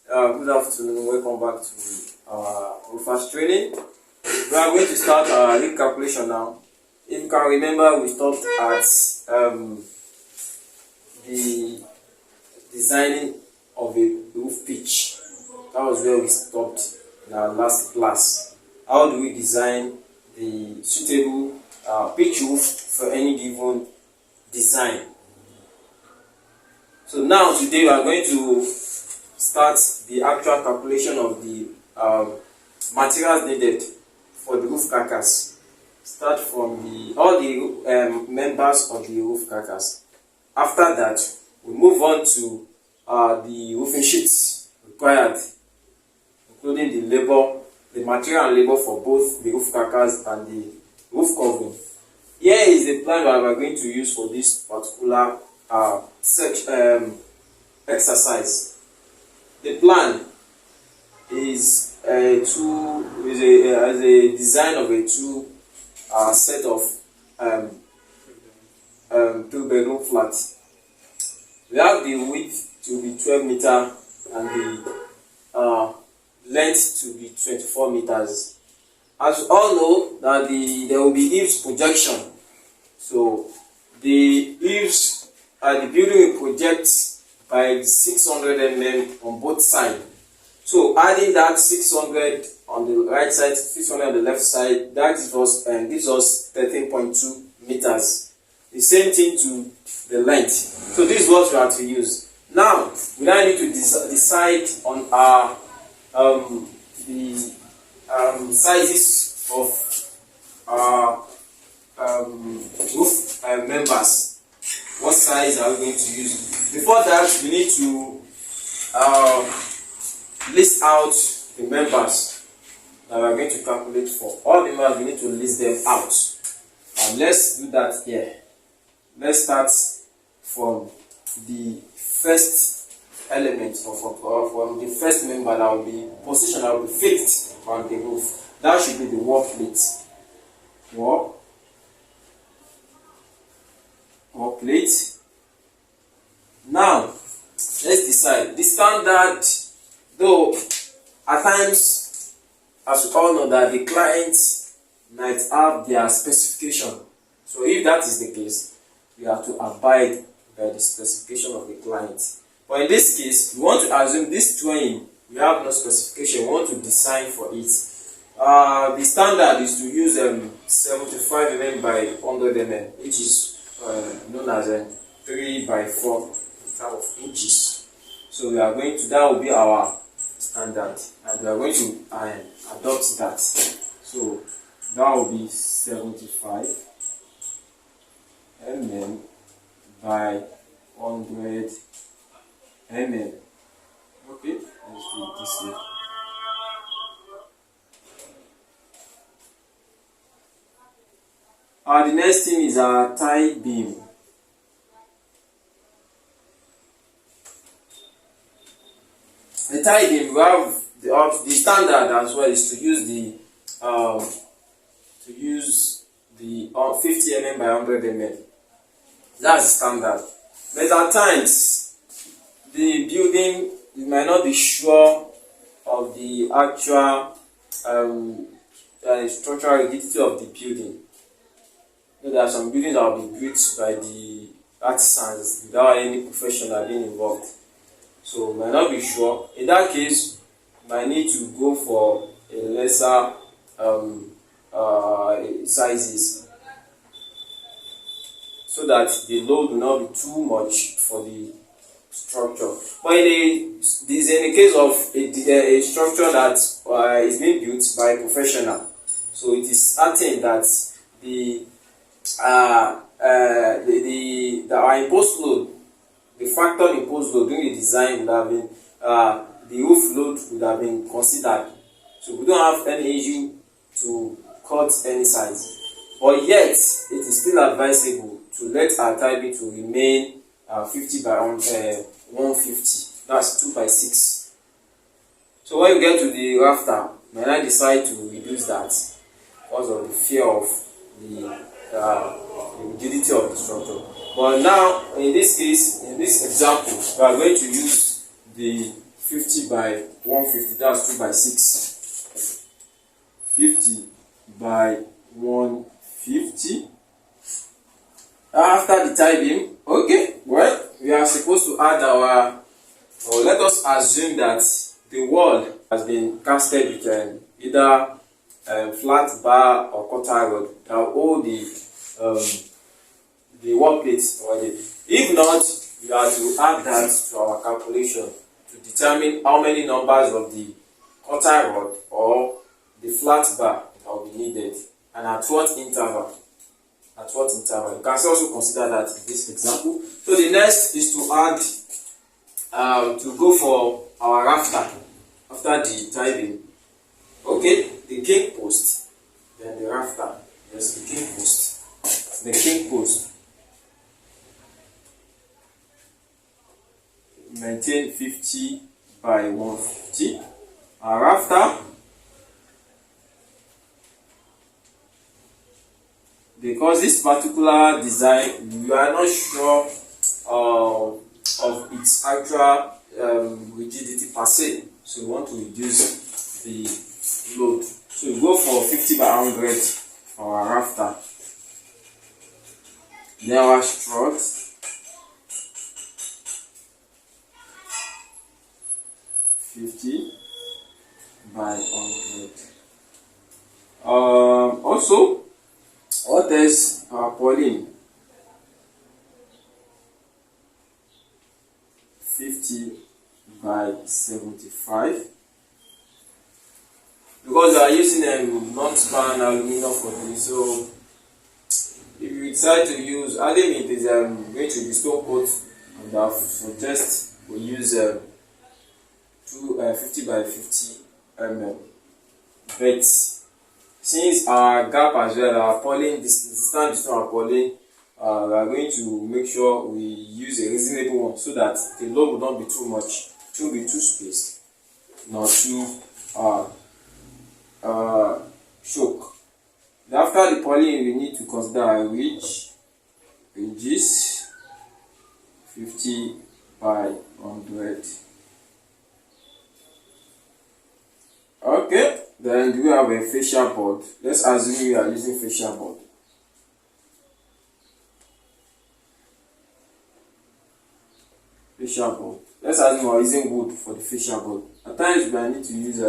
Good afternoon. Welcome back to our first training. We are going to start our roof calculation now. If you can remember, we stopped at the designing of a roof pitch. That was where we stopped in our last class. How do we design the suitable pitch roof for any given design? So now today we are going to start the actual calculation of the materials needed for the roof carcass. Start from all the members of the roof carcass. After that, we move on to the roofing sheets required, including the labor, the material and labor for both the roof carcass and the roof covering. Here is the plan that we are going to use for this particular exercise. The plan is a design of a two set of 2-bedroom flats. We have the width to be 12 meters and the length to be 24 meters. As you all know, that there will be eaves projection. So the eaves, the building will project by 600 mm on both sides. So adding that 600 on the right side, 600 on the left side, that gives us 13.2 meters. The same thing to the length. So this is what we have to use. Now we now need to decide on our sizes of our roof members. What size are we going to use? Before that, we need to list out the members that we are going to calculate for. All the members, we need to list them out. Let's do that here. Let's start from the first element from the first member that will be positioned, that will be fixed on the roof. That should be the wall plate. Wall plate. Now, let's decide. The standard, though, at times, as we all know, that the client might have their specification. So if that is the case, we have to abide by the specification of the client. But in this case, we want to assume this drawing, we have no specification, we want to design for it. The standard is to use 75 mm by 100 mm, which is known as 3 by 4 of inches. So we are going to, that will be our standard, and we are going to adopt that. So that will be 75 mm by 100 mm. Okay, let's do it this way. The next thing is our tie beam. The tie beam, we have the standard as well is to use the 50 mm by 100 mm. That's the standard. But at times, the building, you might not be sure of the actual structural rigidity of the building. There are some buildings that will be built by the artisans without any professional being involved. So we might not be sure. In that case, you might need to go for a lesser sizes, so that the load will not be too much for the structure. But in the case of a structure that is being built by a professional, so it is certain that our imposed load, the factor imposed load during the design would have been, the roof load would have been considered. So we don't have any issue to cut any size. But yet, it is still advisable to let our tie beam to remain 50 by 150. That's 2 by 6. So when you get to the rafter, you might decide to reduce that because of the fear of the rigidity of the structure. But now, in this case, in this example, we are going to use the 50 by 150, that's 2 by 6. 50 by 150. After the tie beam, okay, well, we are supposed to add our, or let us assume that the wall has been casted with either flat bar or cutter rod that will hold the wall plate already. If not, we are to add that to our calculation to determine how many numbers of the cutter rod or the flat bar that will be needed and at what interval. At what interval. You can also consider that in this example. So the next is to add, to go for our rafter after the tie beam. Okay, the king post, then the rafter. Yes, the king post. The king post. Maintain 50 by 150. Our rafter, because this particular design we are not sure of its actual rigidity per se, so we want to reduce the load, so we go for 50 by 100 for our rafter. Then our strut, 50 by 100. Also, what is our purlin? 50 by 75. Because we are using non-span aluminum for this, so if you decide to use, I think it is going to be stone coat, and I suggest we use 50 by 50 mm. But since our gap as well, our purlin, distance between our purlin, we are going to make sure we use a reasonable one so that the load will not be too much, it won't be too spaced, not too choke. After the purlin, we need to consider a ridges 50 by 100. Okay, then do we have a fascia board? Let's assume we are using fascia board. Fascia board. Let's assume we are using wood for the fascia board. At times we might need to use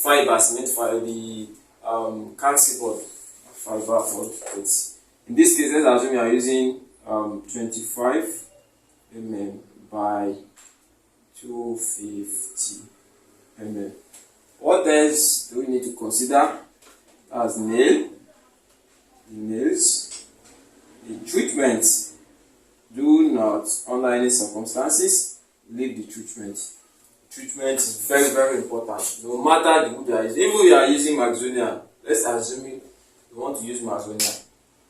fiber, cement fiber, the calci board, fiber board. But in this case, let's assume we are using 25 mm by 250 mm. What else do we need to consider? As nails, the treatment. Do not, under any circumstances, leave the treatment. Treatment is very, very important. No matter the wood you are using, even if you are using Maxonia, let's assume you want to use Maxonia,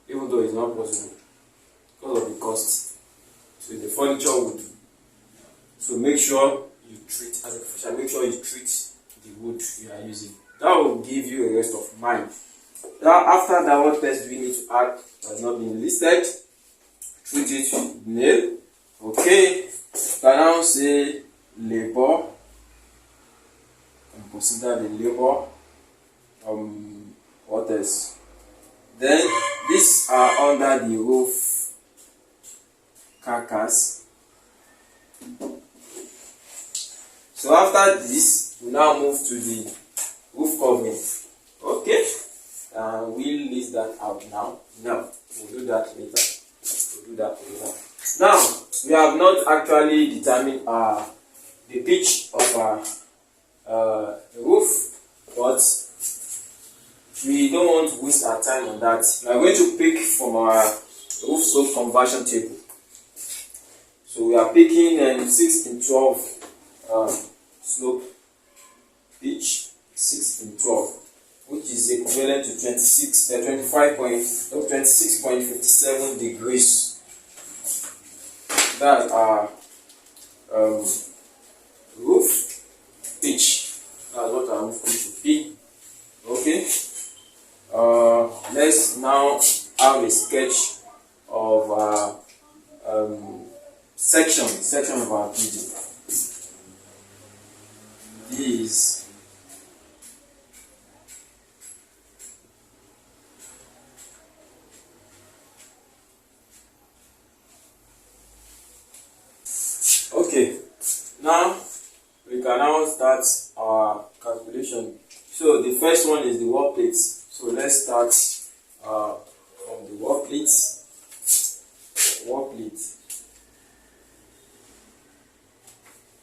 even though it's not possible because of the cost. So the furniture wood. So make sure you treat, as a professional, make sure you treat the wood you are using. That will give you a rest of mind. Now, after that, what else do we need to add that has not been listed? Treat it with nail. Okay. You can now say labor. And consider the labor. What else? Then these are under the roof carcass. So after this, we now move to the roof covering. Okay, we'll list that out now. No, we'll do that later. Now, we have not actually determined the pitch of our roof, but we don't want to waste our time on that. We are going to pick from our roof slope conversion table. So we are picking 6 in 12 slope pitch, 6 in 12, which is equivalent to 26.57 degrees. That's our roof pitch. That's what our roof pitch will be. Okay. Let's now have a sketch of section of our building. is okay. Now we can now start our calculation. So the first one is the wall plate. So let's start from the wall plate. Wall plate.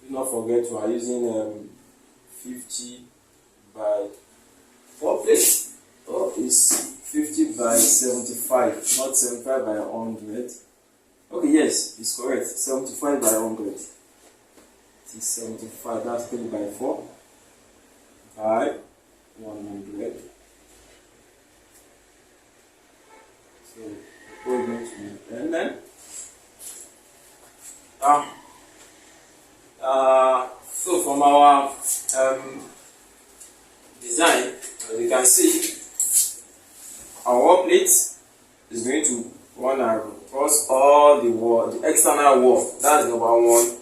Do not forget we are using 50 by wall plate. Oh, is 50 by 75, not 75 by 100. Okay, yes, it's correct. 75 by 100. It is 75. That's 3 by 4 by 100. So we're going to be, and then so from our design, as you can see, our wall plate is going to run across all the wall, the external wall. That's number one.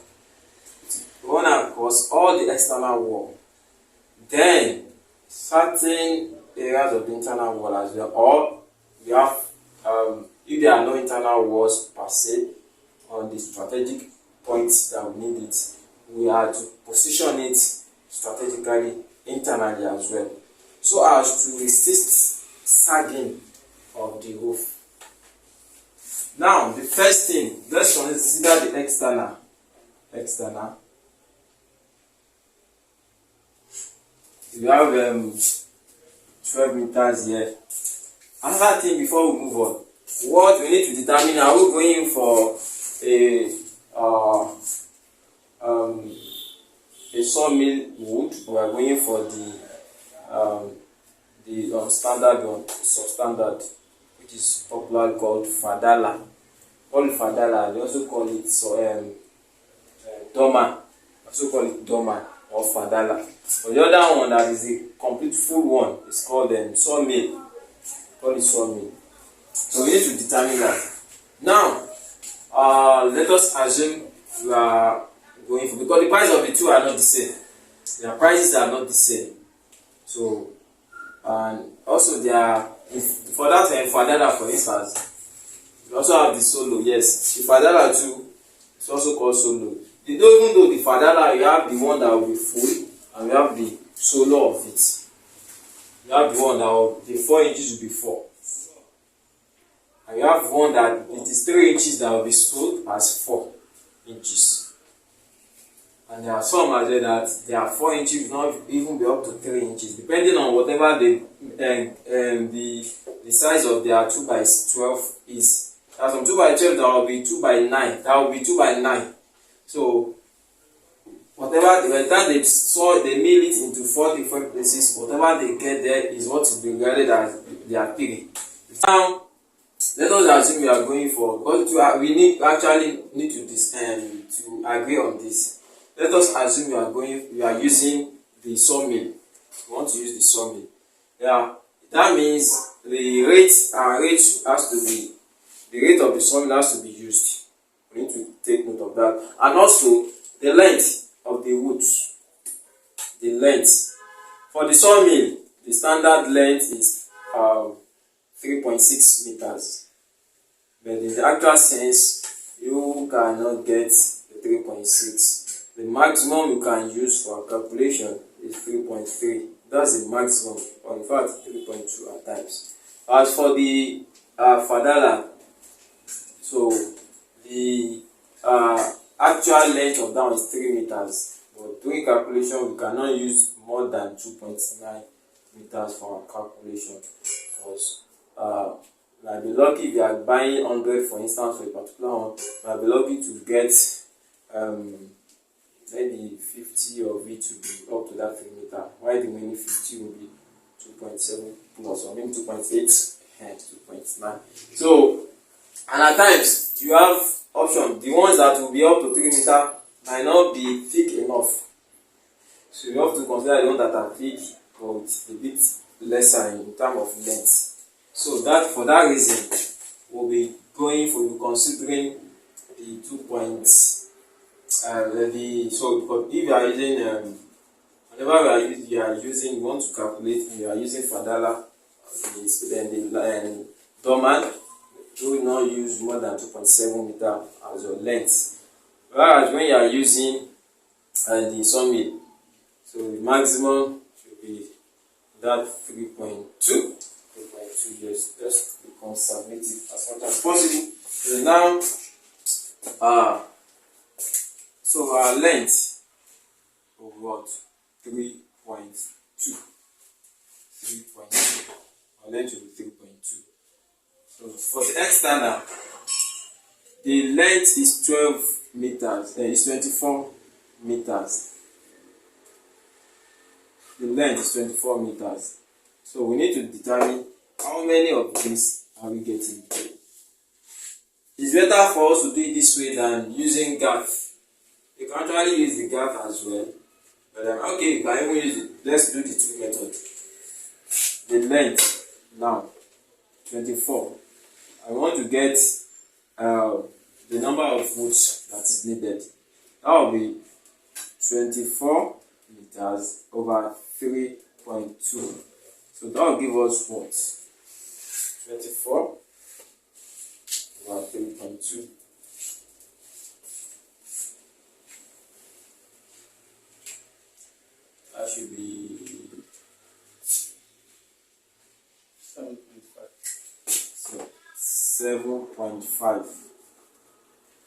Run across all the external wall. Then certain areas of the internal wall as well. Or we have, if there are no internal walls per se on the strategic points that we need it, we are to position it strategically internally as well, so as to resist sagging of the roof. Now, the first thing, let's consider the external. We have 12 meters here. Another thing before we move on, what we need to determine, are we going for a sawmill wood, or are we going for the standard one, substandard, which is popularly called fadala. They also call it doma. Also call it doma or fadala. But the other one that is the complete full one is called sawmill. Call it sawmill. So we need to determine that. Now, let us assume we are going for, because the price of the two are not the same. Their prices are not the same. So, and also they are, for that fadala, for instance, we also have the solo. Yes, the fadala too is also called solo. Even though the fadala, you have the one that will be full, and we have the solo of it. You have the one that will, the 4 inches will be 4. And you have one that it is 3 inches that will be sold as 4 inches. And there are some as well that they are 4 inches, not even be up to 3 inches, depending on whatever the size of their 2 by 12 is. There are some 2 by 12 that will be 2 by 9. That will be 2 by 9. So whatever, by the time they mill it into 4 different places, whatever they get there is what is being regarded as their 3. Now, let us assume we are going for, because we actually need to agree on this. Let us assume we are using the sawmill. We want to use the sawmill. Yeah, that means the rate of the sawmill has to be used. We need to take note of that. And also the length of the wood. The length. For the sawmill, the standard length is 3.6 meters. But in the actual sense, you cannot get the 3.6. The maximum you can use for calculation is 3.3. That's the maximum, or in fact 3.2 at times. As for the fadala, so the actual length of that is 3 meters. But doing calculation, we cannot use more than 2.9 meters for our calculation. Because you might be lucky if you are buying 100, for instance, for a particular one, you might be lucky to get maybe 50 of it to be up to that 3 meter, while the remaining 50 will be 2.7 plus, or maybe 2.8 and 2.9. So, and at times you have options. The ones that will be up to 3 meter might not be thick enough. So you have to consider the ones that are thick but a bit lesser in terms of length. So that, for that reason, we'll be considering the 2 points. So because if you are using whenever you are using, you want to calculate, you are using Fadala, then the Dorman, do not use more than 2.7 meter as your length. Whereas when you are using the summit, so the maximum should be that 3.2. Yes, just be conservative as much as possible. So now, so our length of what? 3.2. 3.2. Our length will be 3.2. So for the external, the length is 12 meters. It's 24 meters. The length is 24 meters. So we need to determine how many of these are we getting. It's better for us to do it this way than using gaff. You can actually use the gaff as well. But okay, you can even use it. Let's do the two method. The length now 24. I want to get the number of volts that is needed. That will be 24 meters over 3.2. So that will give us what? 24 over 3.2. That should be 7.5. So 7.5.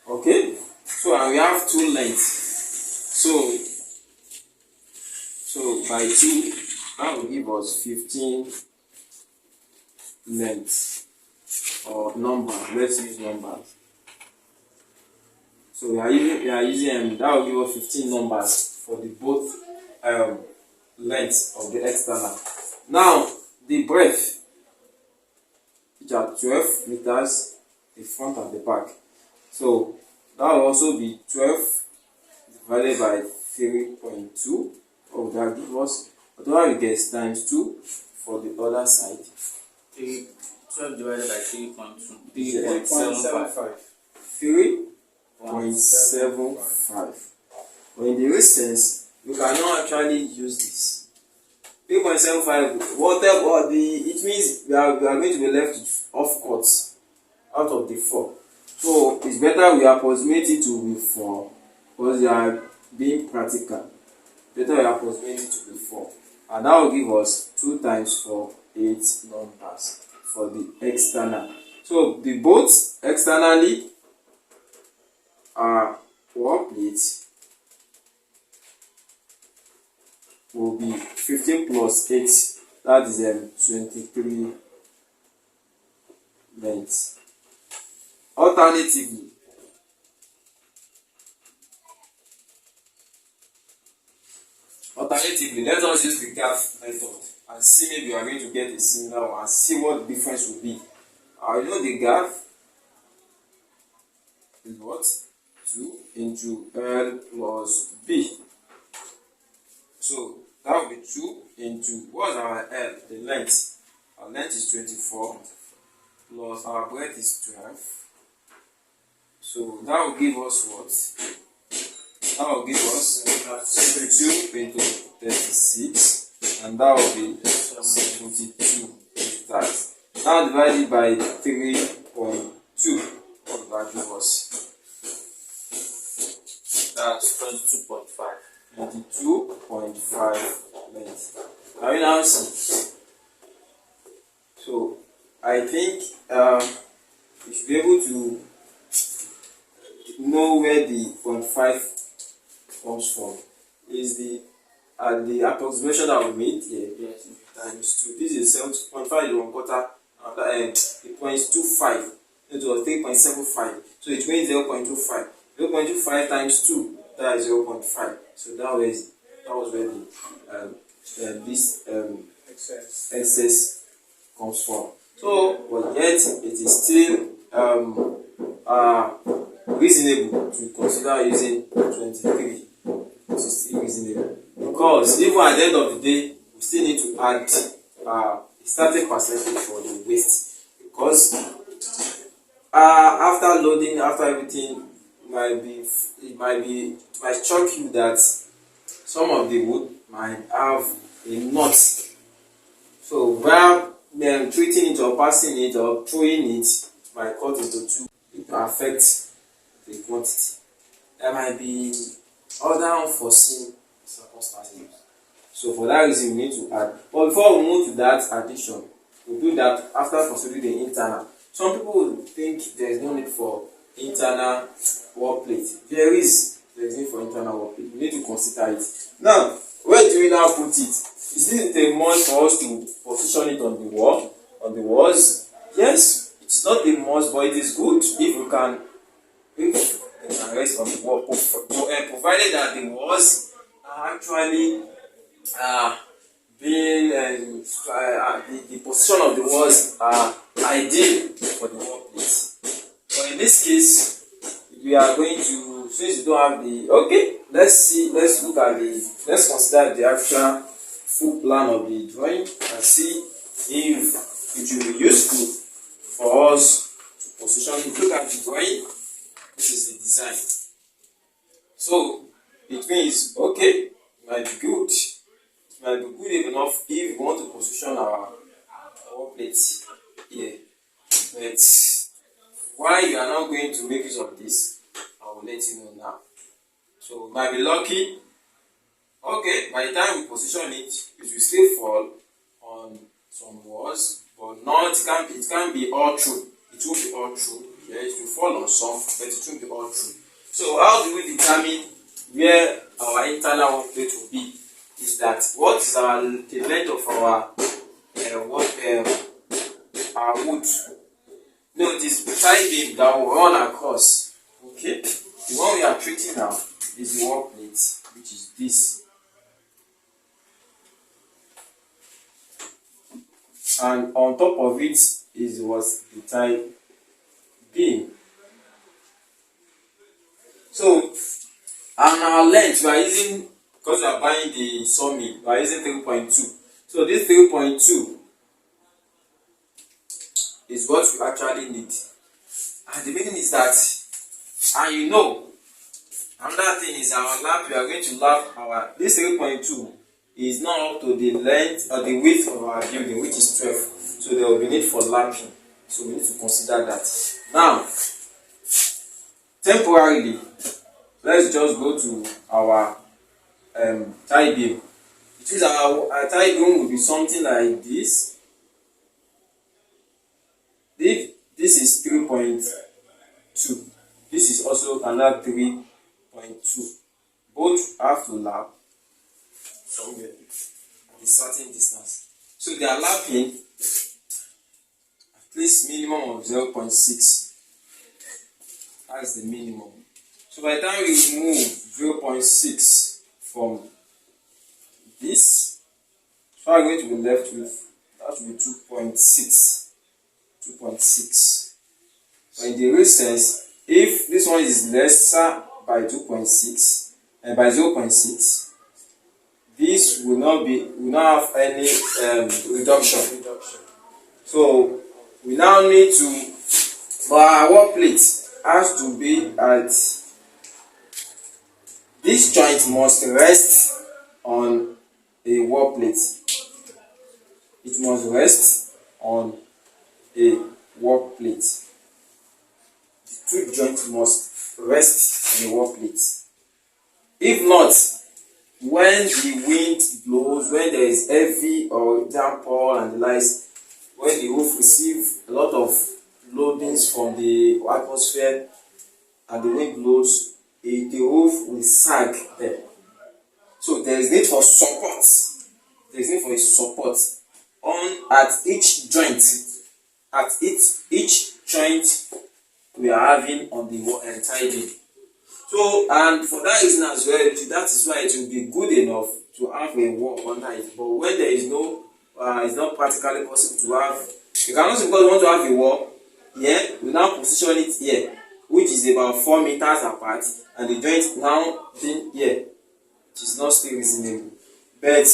Okay, so and we have two lengths. So by 2, that will give us 15 lengths or number. Let's use numbers. So we are using that will give us 15 numbers for the both lengths of the external. Now the breadth, which are 12 meters, the front and the back. So that will also be 12 divided by 3.2. What would that give us? Whatever we get times 2 for the other side. 12 divided by 3.2. 3.75. 3.75. But in the real sense, we cannot actually use this. 3.75, whatever it means we are going to be left off cuts out of the 4. So it's better we approximate it to be 4 because we are being practical. Better we approximate it to be 4. And that will give us 2 times 4, 8 numbers for the external. So the bolts externally are wallplate will be 15 plus 8, that is 23 lengths. Alternatively, let us use the gaff method and see maybe we are going to get a similar one and see what the difference will be. You know the gaff is what? 2 into L plus B. So that will be 2 into, what's our L? The length. Our length is 24 plus our breadth is 12. So that will give us what? That will give us 2 into 36, and that will be 72 meters. Now divided by 3.2, what will that give us? That's 22.5. 22.5 length. Can we now see? So I think we should be able to know where the 0.5 comes from. Is the approximation that we made here? Yes. Times 2. This is 7.5 is 1 quarter. It points 25 into 3.75. So it means 0.25. 0.25 times 2, that is 0.5. So that was where the this excess comes from. So, but yet it is still reasonable to consider using 23. It is still reasonable because even at the end of the day, we still need to add a certain percentage for the waste, because after loading, after everything, it might shock you that some of the wood might have a knot. So while treating it or passing it or throwing it might cut into two, it will affect the quantity. There might be other unforeseen circumstances. So for that reason, we need to add. But before we move to that addition, we'll do that after considering the internal. Some people will think there is no need for internal wallplate. There is need for internal wallplate. We need to consider it. Now, where do we now put it? Is it a must for us to position it on the wall, on the walls? Yes, it's not a must, but it is good if we can rest on the wall, provided that the walls are actually being the position of the walls are ideal for the wall plate. But in this case, we are going to, since you don't have the, okay, let's consider the actual full plan of the drawing and see if it will be useful for us to position it. Look at the drawing. This is the design. So it means, okay, it might be good. It might be good enough if we want to position our plate here. But why you are not going to make use of this, I will let you know now. So you might be lucky. Okay, by the time we position it, it will still fall on some walls, but not, it can't be all true. It won't be all true. Yeah, it will fall on some, but it won't be all true. So how do we determine where our internal wall plate will be? Is that what is the length of our wood? No, this side beam that will run across. Okay, the one we are treating now is the wall plate, which is this. And on top of it is what's the tie beam. So, and our length we are using, because we are buying the sawmill, we are using 3.2. So this 3.2 is what we actually need. And the meaning is that, and you know, another thing is our lap, we are going to lap our, this 3.2 is not up to the length or the width of our building, which is 12. So there will be need for lapping. So we need to consider that. Now, temporarily, let's just go to our tie beam. It means our tie beam will be something like this. If this is 3.2, this is also another 3.2. Both have to lap somewhere at a certain distance. So they are lapping at least minimum of 0.6. That's the minimum. So by the time we remove 0.6 from this, so I'm going to be left with, that will be 2.6. 2.6. But in the real sense, if this one is lesser by 2.6 and by 0.6, this will not have any reduction. So we now need to, for our wall plate has to be at, this joint must rest on a wall plate. It must rest on a wall plate. The two joints must rest on a wall plate. If not, when the wind blows, when there is heavy or downpour and the likes, when the roof receives a lot of loadings from the atmosphere and the wind blows, the roof will sag there. So there is need for support. There is need for a support at each joint. At each joint we are having on the entire beam. So, and for that reason as well, that is why it will be good enough to have a wall under it. But when there is no, it's not practically possible to have, you cannot simply want to have a wall here, we now position it here, which is about 4 meters apart, and the joint now being here, which is not still reasonable. But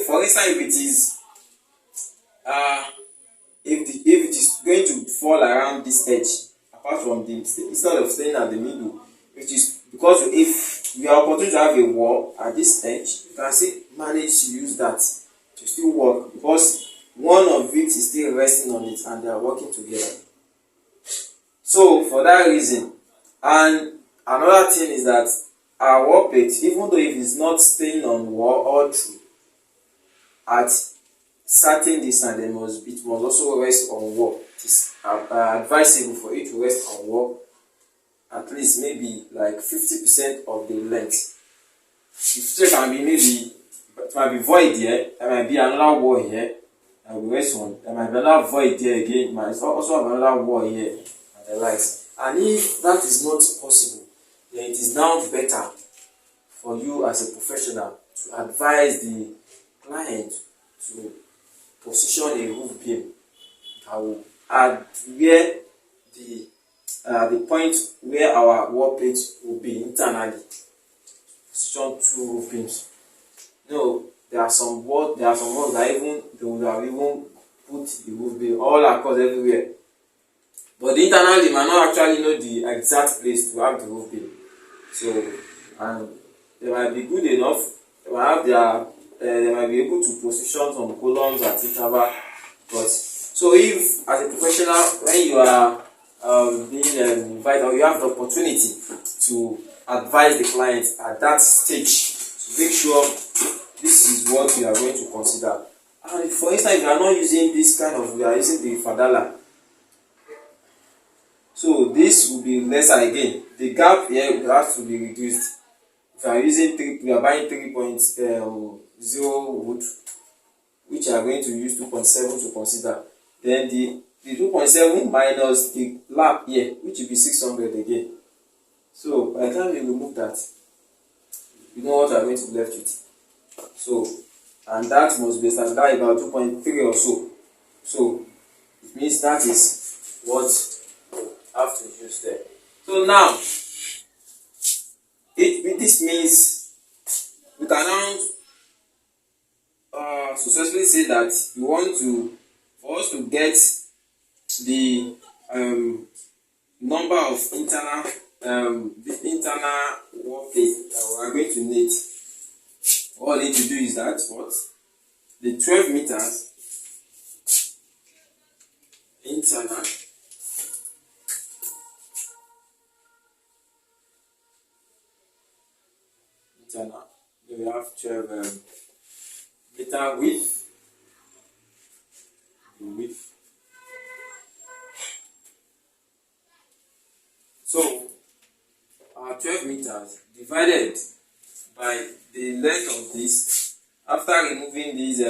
for instance, if it is, if it is going to fall around this edge, apart from the, instead of staying at the middle, which is because if you are opportunity to have a wall at this edge, you can still manage to use that to still work, because one of it is still resting on it and they are working together. So for that reason, and another thing is that our wall plate, even though if it's not staying on wall all through, at certain distance it must also rest on wall. It is advisable for it to rest on wall at least maybe like 50% of the length. If it can be maybe, it might be void here, there might be another wall here, and we rest on. There might be another void here again, might also have another wall here, and the likes. And if that is not possible, then it is now better for you as a professional to advise the client to position a roof beam that will add where the point where our wall plate will be internally. Position two roof beams. There are some walls that even they would have even put the roof beam all across everywhere. But internally, might not actually know the exact place to have the roof beam. So, and they might be good enough. They might have they might be able to position some columns at interval. But so, if as a professional, when you are being invited, or you have the opportunity to advise the client at that stage, to make sure this is what you are going to consider. And for instance, if you are not using this kind of, we are using the fadala. So this will be lesser again. The gap here will have to be reduced. If you are using we are buying 3.0 wood, which you are going to use 2.7 to consider. Then the 2.7 minus the lap here, which will be 600 again. So by the time you remove that, you know what you are going to be left with. So, and that must be standard about 2.3 or so. So it means that is what you have to use there. So now, this means we can now successfully say that we want to, for us to get the number of internal wall plate that we are going to need. All I need to do is that what the 12 meters internal then we have 12 meter width, so our 12 meters divided by the length of this, after removing these, we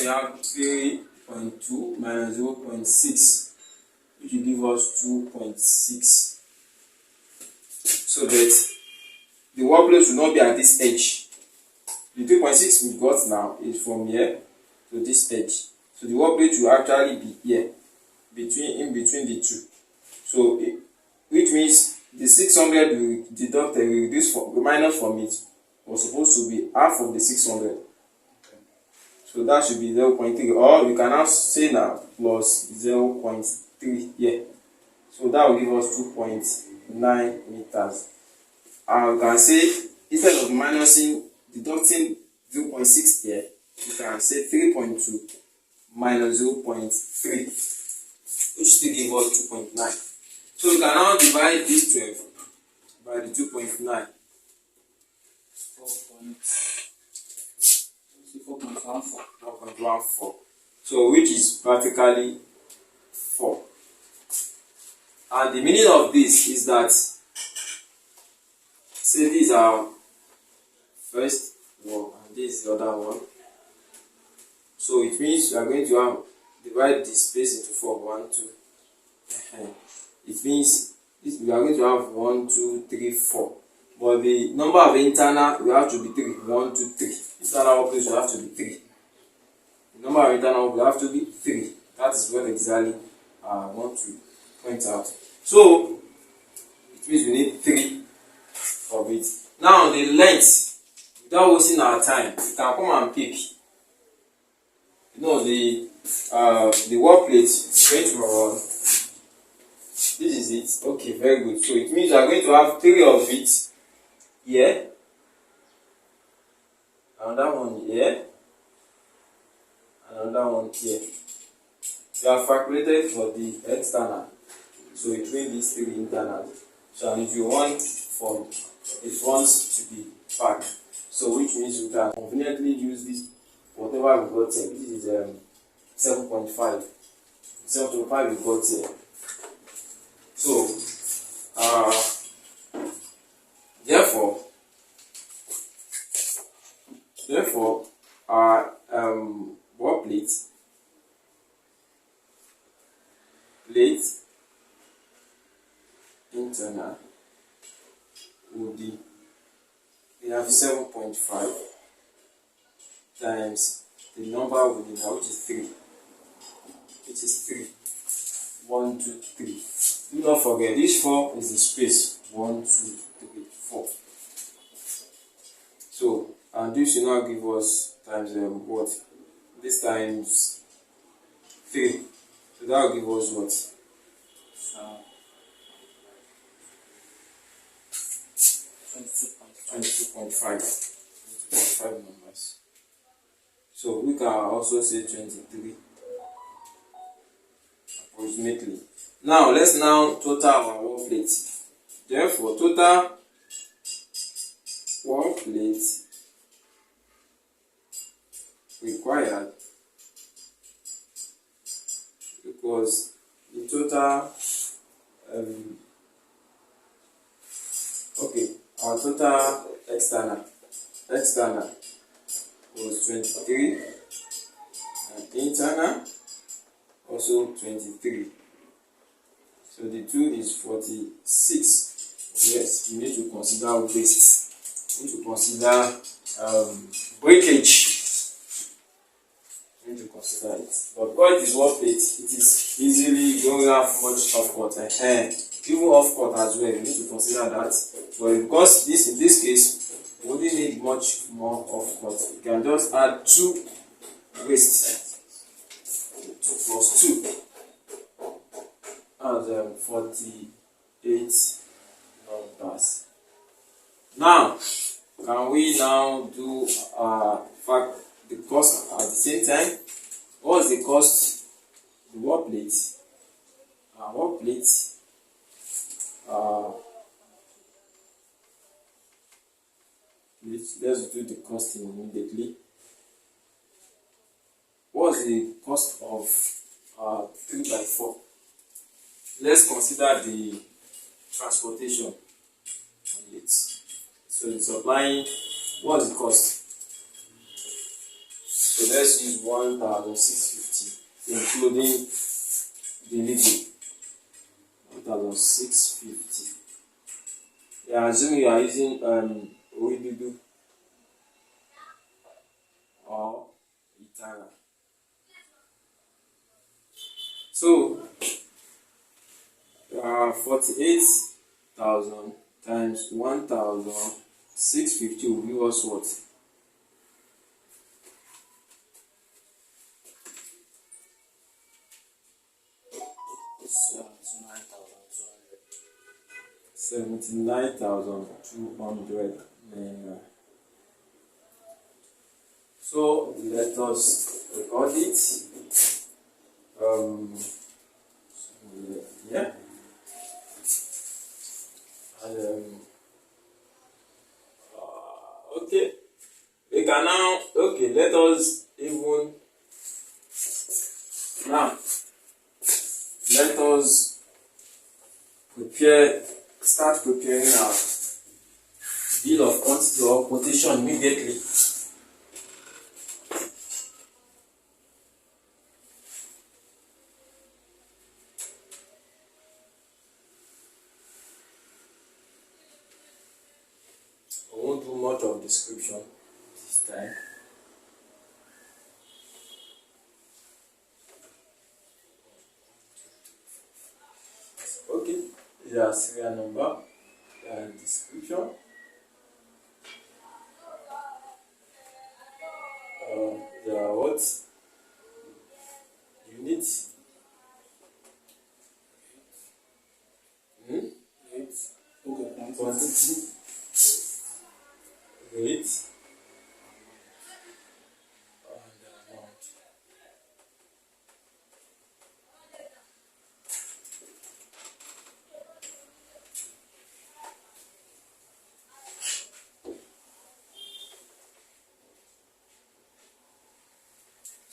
have 3.2 minus 0.6, which will give us 2.6. So that the wall plate will not be at this edge. The 2.6 we got now is from here to this edge. So the wall plate will actually be here, in between the two. So, which means the 600 we deducted, we reduce we minus from it, was supposed to be half of the 600. So that should be 0.3, or you can now say now plus 0.3 here. So that will give us 2.9 meters. And you can say, instead of deducting 0.6 here, you can say 3.2 minus 0.3, which still give us 2.9. So you can now divide this 12 by the 2.9. 4.14. So which is practically 4. And the meaning of this is that, say this is our first wall and this is the other one. So it means we are going to divide the space into 4. 1, 2. It means we are going to have 1, 2, 3, 4. But the number of internal will have to be 3. 1, 2, 3. Internal place will have to be 3. The number of internal will have to be 3. That is what exactly I want to point out. So it means we need 3 of it. Now the length, without wasting our time, you can come and pick. The wall plate is going to run. This is it. Okay, very good. So it means we are going to have 3 of it here, another one here, another one here. We have calculated for the external, so it means these three internal. So and if you want from it wants to be back, so which means you can conveniently use this whatever we got here. This is 7.5. 7.5 we got here. So therefore our wall plate internal will be, we have 7.5 times the number within that, which is 3. Which is 3. 1, 2, 3. Do not forget, this 4 is the space. 1, 2, 3, 4. So, and this will now give us times what? This times 3. So that will give us what? 22.5. 22.5 numbers. So we can also say 23 approximately. Now let's now total our wall plate. Therefore, total wall plate required because the total our total external was 23 and internal also 23. So the 2 is 46. Yes, you need to consider waste. You need to consider breakage. You need to consider it. But because it is wall plate, it is easily, you don't have much off cut. Even off cut as well, you need to consider that. But because this in this case, you wouldn't need much more off cut. You can just add 2 waste. 2 plus 2. And 48 numbers. Now, can we now do fact the cost at the same time? What is the cost? The wall plate. Wall plate. Let's do the costing immediately. What is the cost of 3x4? Let's consider the transportation on it. So it's supplying, what's the cost? So let's use 1,650 including delivery. 1,650. Yeah, assuming you are using Oidudu or Itara. So 48,000 times 1,650 will give us what? $79,200 naira. So let us record it. Yeah. And okay, we can now, okay, let us even now let us start preparing our bill of quantity or quotation immediately. I won't do much of description this time. Okay, there's serial number, description, there are what? Unit, Okay, quantity,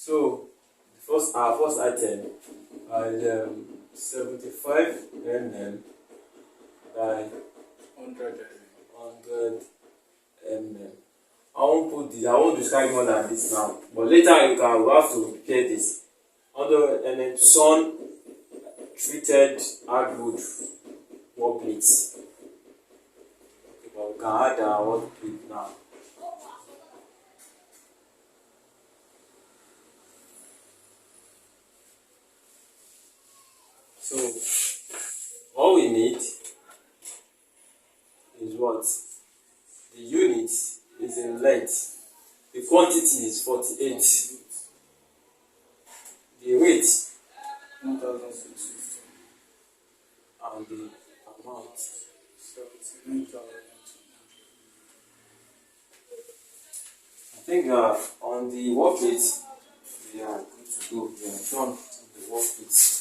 So our first item is 75 mm by 100 mm. I won't describe more than this now, but later we have to prepare this. 100 mm sun treated hardwood wall plates. Okay, but we can add our wall plate now. So all we need is what? The unit is in length. The quantity is 48. The weight 1,650. and the amount 79,000. I think on the work plate we are good to go. We are done on the work plate.